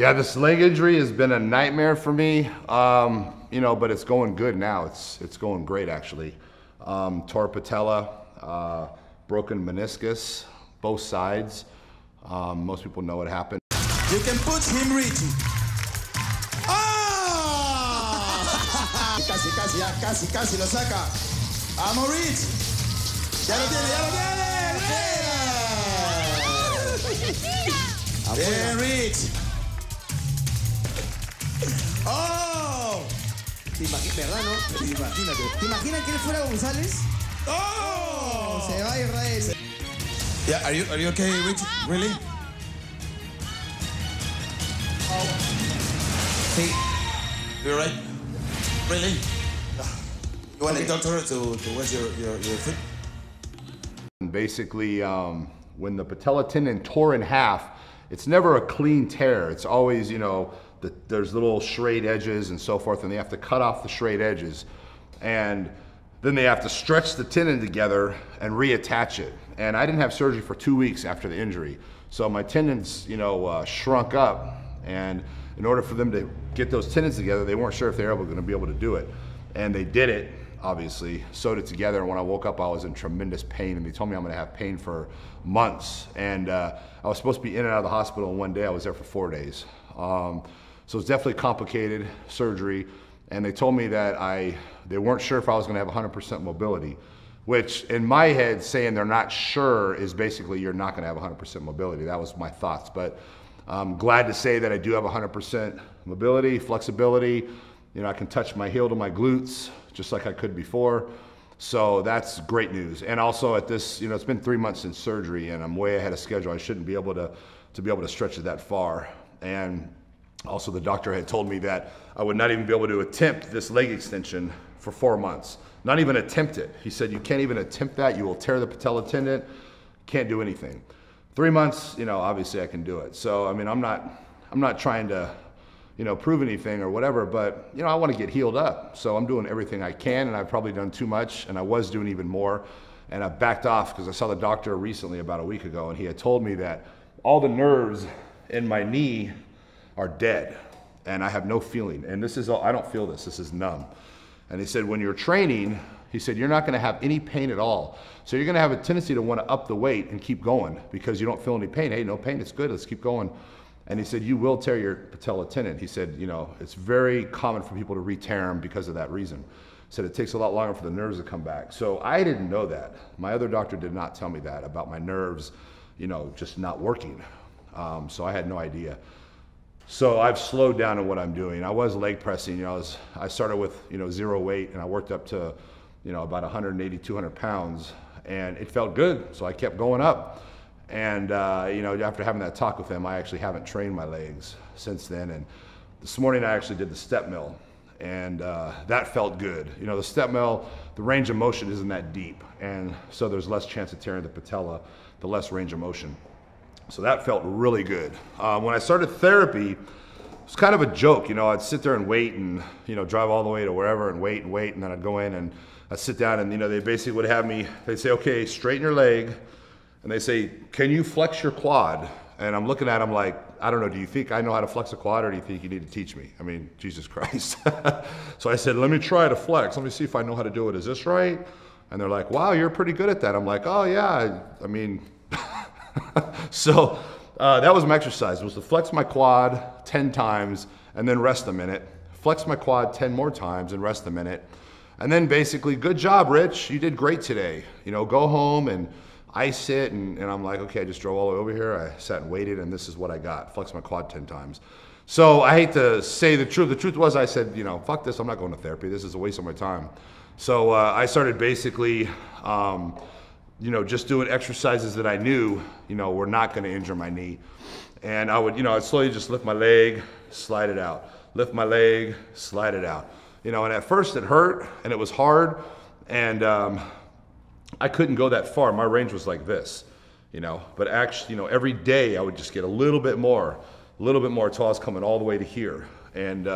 Yeah, this leg injury has been a nightmare for me, you know, but it's going good now. It's going great, actually. Tore patella, broken meniscus, both sides. Most people know what happened. You can put him, Richie. ¡Ah! Casi lo saca. ¡Vamos, Rich! ¡Ya lo tiene! ¡Bien, Rich! ¡Oh! ¿Te imaginas, verdad, no? Imagínate. ¿Te imaginas que él fuera González? ¡Oh! Se va Israel. Yeah, are you okay, Rich? Really? Sí. You're right? Really? You want the doctor to wash your foot? And basically, when the patella tendon tore in half, it's never a clean tear. It's always, you know, there's little frayed edges and so forth, and they have to cut off the frayed edges. And then they have to stretch the tendon together and reattach it. And I didn't have surgery for 2 weeks after the injury. So my tendons, you know, shrunk up. And in order for them to get those tendons together, they weren't sure if they were going to be able to do it. And they did it, obviously, sewed it together. And when I woke up, I was in tremendous pain. And they told me I'm going to have pain for months. And I was supposed to be in and out of the hospital in 1 day. I was there for 4 days. So it's definitely complicated surgery. And they told me that they weren't sure if I was going to have 100% mobility, which in my head, saying they're not sure is basically you're not going to have 100% mobility. That was my thoughts. But I'm glad to say that I do have 100% mobility, flexibility. You know, I can touch my heel to my glutes just like I could before. So that's great news. And also at this, you know, it's been 3 months since surgery and I'm way ahead of schedule. I shouldn't be able to stretch it that far. And also the doctor had told me that I would not even be able to attempt this leg extension for 4 months. Not even attempt it. He said, you can't even attempt that. You will tear the patella tendon. Can't do anything. 3 months, you know, obviously I can do it. So, I mean, I'm not trying to, you know, prove anything or whatever, but, you know, I want to get healed up. So I'm doing everything I can, and I've probably done too much, and I was doing even more. And I backed off because I saw the doctor recently about a week ago, and he had told me that all the nerves in my knee are dead, and I have no feeling. And this is all, I don't feel this is numb. And he said, when you're training, he said, you're not going to have any pain at all. So you're going to have a tendency to want to up the weight and keep going because you don't feel any pain. Hey, no pain, it's good, let's keep going. And he said, you will tear your patella tendon. He said, you know, it's very common for people to re-tear them because of that reason. He said it takes a lot longer for the nerves to come back. So I didn't know that. My other doctor did not tell me that about my nerves, you know, just not working. So I had no idea. So I've slowed down in what I'm doing. I was leg pressing, you know, I started with, you know, 0 weight and I worked up to, you know, about 180, 200 pounds and it felt good. So I kept going up. And, you know, after having that talk with him, I actually haven't trained my legs since then. And this morning I actually did the step mill and that felt good. You know, the step mill, the range of motion isn't that deep. And so there's less chance of tearing the patella, the less range of motion. So that felt really good. When I started therapy, it was kind of a joke. You know, I'd sit there and wait and, you know, drive all the way to wherever and wait. And then I'd go in and I'd sit down and, you know, they basically would have me, they'd say, okay, straighten your leg. And they say, can you flex your quad? And I'm looking at them like, I don't know, do you think I know how to flex a quad or do you think you need to teach me? I mean, Jesus Christ. So I said, let me try to flex. Let me see if I know how to do it. Is this right? And they're like, wow, you're pretty good at that. I'm like, oh yeah, I mean, so that was my exercise, was to flex my quad 10 times and then rest a minute. Flex my quad 10 more times and rest a minute. And then basically, good job, Rich. You did great today. You know, go home and ice it. And I'm like, okay, I just drove all the way over here. I sat and waited and this is what I got. Flex my quad 10 times. So I hate to say the truth. The truth was I said, you know, fuck this. I'm not going to therapy. This is a waste of my time. So I started basically, you know, just doing exercises that I knew, you know, were not going to injure my knee. And I would, you know, I'd slowly just lift my leg, slide it out. Lift my leg, slide it out. You know, and at first it hurt and it was hard. And I couldn't go that far. My range was like this, you know. But actually, you know, every day I would just get a little bit more until I was coming all the way to here. And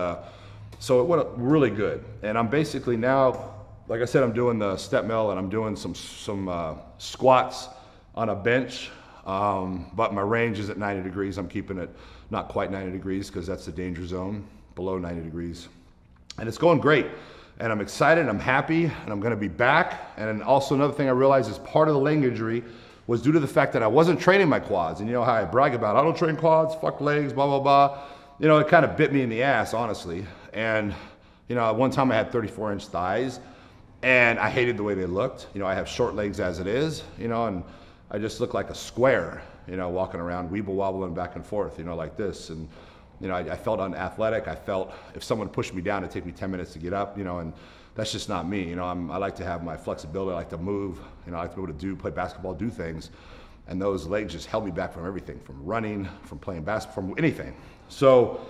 so it went really good. And I'm basically now, like I said, I'm doing the step mill and I'm doing some squats on a bench But my range is at 90 degrees. I'm keeping it not quite 90 degrees because that's the danger zone, below 90 degrees. And it's going great. And I'm excited, I'm happy, and I'm gonna be back. And also another thing I realized is part of the leg injury was due to the fact that I wasn't training my quads. And you know how I brag about, I don't train quads, fuck legs, blah, blah, blah. You know, it kind of bit me in the ass, honestly. And you know, at one time I had 34-inch thighs and I hated the way they looked. You know, I have short legs as it is, you know, and I just look like a square, you know, walking around, weeble wobbling back and forth, you know, like this. And you know, I felt unathletic. I felt if someone pushed me down, it'd take me 10 minutes to get up, you know, and that's just not me. You know, I like to have my flexibility. I like to move, you know, I like to be able to play basketball, do things. And those legs just held me back from everything, from running, from playing basketball, from anything. So,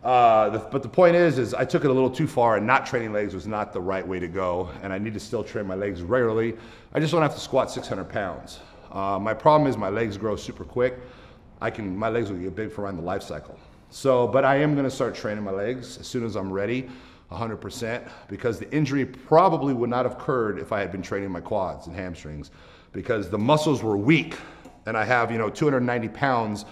but the point is I took it a little too far, and not training legs was not the right way to go. And I need to still train my legs regularly. I just don't have to squat 600 pounds. My problem is my legs grow super quick. My legs will get big for around the life cycle. So, but I am gonna start training my legs as soon as I'm ready, 100%, because the injury probably would not have occurred if I had been training my quads and hamstrings, because the muscles were weak. And I have, you know, 290 pounds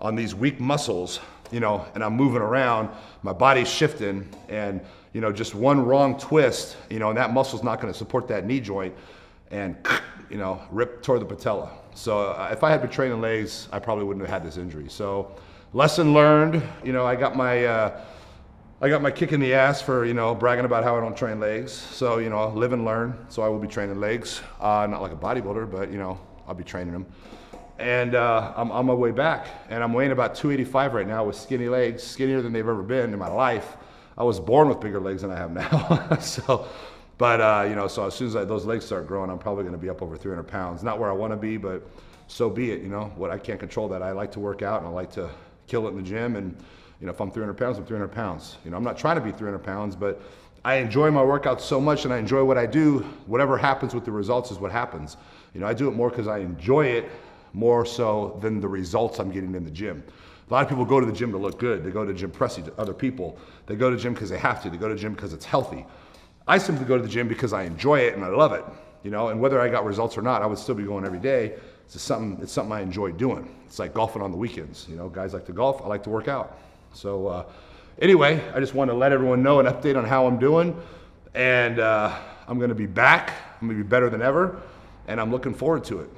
on these weak muscles, you know, and I'm moving around, my body's shifting, and, you know, just one wrong twist, you know, and that muscle's not gonna support that knee joint, and, you know, tore the patella. So if I had been training legs, I probably wouldn't have had this injury. So lesson learned, you know, I got my kick in the ass for, you know, bragging about how I don't train legs. So, you know, live and learn. So I will be training legs, not like a bodybuilder, but, you know, I'll be training them. And I'm on my way back, and I'm weighing about 285 right now with skinny legs, skinnier than they've ever been in my life. I was born with bigger legs than I have now. So, but you know, so as soon as those legs start growing, I'm probably gonna be up over 300 pounds. Not where I wanna be, but so be it, you know. What I can't control that. I like to work out and I like to kill it in the gym, and you know, if I'm 300 pounds, I'm 300 pounds. You know, I'm not trying to be 300 pounds, but I enjoy my workouts so much and I enjoy what I do. Whatever happens with the results is what happens. You know, I do it more because I enjoy it, more so than the results I'm getting in the gym. A lot of people go to the gym to look good. They go to the gym pressing to other people. They go to the gym because they have to. They go to the gym because it's healthy. I simply go to the gym because I enjoy it and I love it. You know, and whether I got results or not, I would still be going every day. It's something I enjoy doing. It's like golfing on the weekends. You know, guys like to golf. I like to work out. So anyway, I just want to let everyone know an update on how I'm doing. And I'm going to be back. I'm going to be better than ever. And I'm looking forward to it.